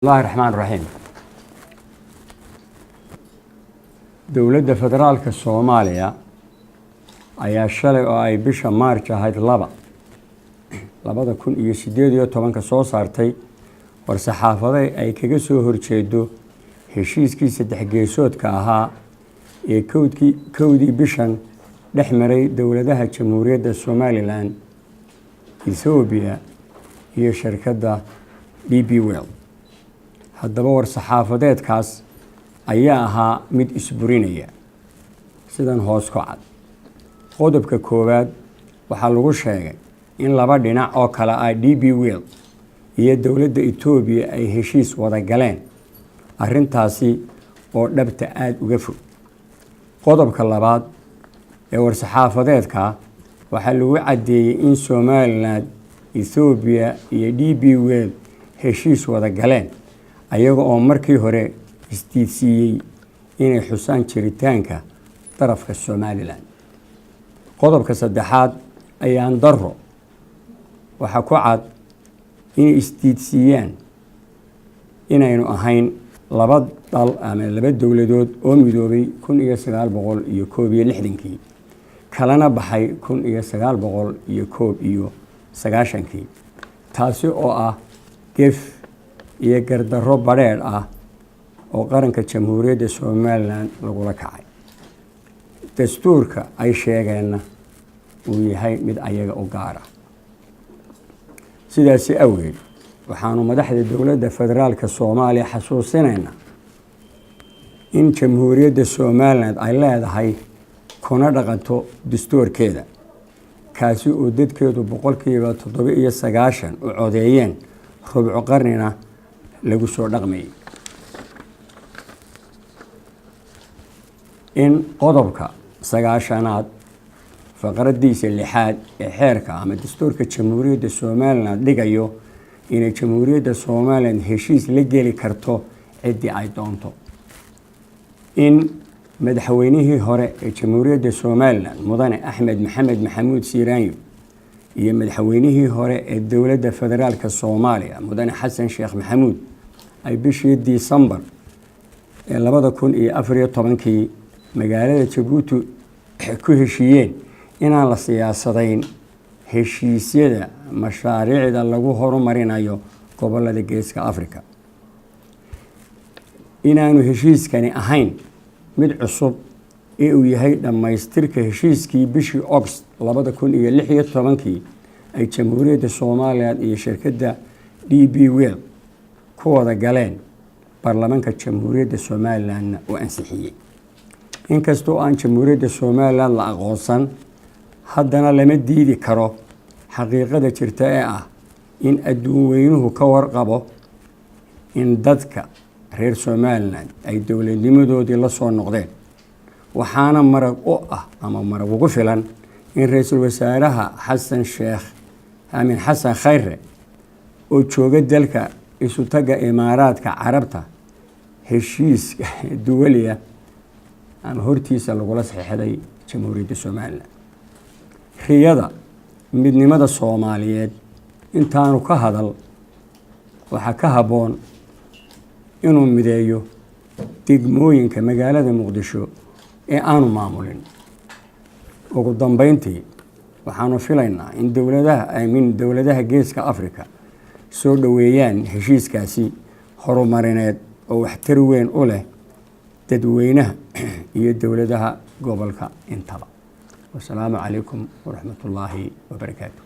الله الرحمن الرحيم. دولة فدرالك الصومالية ayaa shalay oo ay bisha March ahayd labada kun iyo 18 soo saartay war saxaafaday ay kaga soo horjeedo heshiiskii saddex geesoodka ahaa ee kowdii bishan dhexmaray dowladaha Jamhuuriyadda Somaliland, Ethiopia iyo shirkadda DP World. haddaba war saxaafadeedkaas ayaa ahaa mid isburinaya sidan hoos ku cad. qodobka koowaad waxaa lagu sheegay in laba dhinac oo kala ah DP World iyo dowladda Ethiopia ay heshiis wada galeen arrintaasi oo dhabta aad uga fog. qodobka labaad ee war saxaafadeedka waxaa lagu cadeeyay in Somaliland, Ethiopia iyo DP World heshiis wada galeen ayaga oo markii hore istiidsiiyay inay xusaan jiritaanka tarafka Somaliland. qodobka saddexaad ayaan daro waxa ku cad in istiidsiiyaan inaynu ahayn laba dal ama laba dowladood oo midoobay 1961 kalana baxay 1991 taasi oo ah gef iyo gardarro badheer ah oo qaranka Jamhuuriyadda Somaliland lagula kacay. dastuurka ay sheegeenna uu yahay mid ayaga u gaar ah. sidaasi awgeed waxaanu madaxda dowladda federaalka Soomaaliya xasuusinaynaa in Jamhuuriyadda Somaliland ay leedahay kuna dhaqanto dastuurkeeda kaasi oo dadkeedu 97% u codeeyeen rubco qarnina lagu soo dhaqmayay. in qodobka 9aad faqradiisa 6aad ee xeerka ama dastuurka Jamhuuriyadda Somaliland dhigayo inay Jamhuuriyadda Somaliland heshiis la geli karto cidii ay doonto. in madaxweynihii hore ee Jamhuuriyadda Somaliland mudane Axmed Maxamed Maxamuud Siiraanyo iyo madaxweynihii hore ee dowladda federaalka Soomaaliya mudane Xasan Sheekh Maxamuud ay bishii December ee 2014 magaalada Djibouti ku heshiiyeen inaan la siyaasadayn heshiisyada mashaariicda lagu horumarinayo gobolada Geeska Afrika. inaanu heshiiskani ahayn mid cusub ee uu yahay dhamaystirka heshiiskii bishii August 2016 ay Jamhuuriyadda Soomaaliland iyo shirkadda DP World ku wada galeen baarlamaanka Jamhuuriyadda Somaliland oo ansixiyay. inkastoo aan Jamhuuriyadda Somaliland la aqoonsan haddana lama diidi karo xaqiiqada jirta ee ah in adduun weynuhu ka warqabo in dadka reer Somaliland ay dowladnimadoodii la soo noqdeen. waxaana marag u ah ama marag ugu filan in ra'iisul wasaaraha Xasan Sheekh Aamin Xasan Khayre oo jooga dalka isu taga Imaaraadka Carabta heshiis duwaliya ama hortiisa lagula saxiixday Jamhuuriyadda Somaliland. riyada midnimada Soomaaliyeed intaanu ka hadal waxa ka haboon inuu mideeyo degmooyinka magaalada Muqdisho ee aanu maamulin. ugu dambeyntii waxaanu filaynaa in dowladaha Geeska Afrika soo dhaweeyaan heshiiskaasi horumarineed oo waxtar weyn u leh dadweynaha iyo dowladaha gobolka intaba. والسلام عليكم ورحمة الله وبركاته.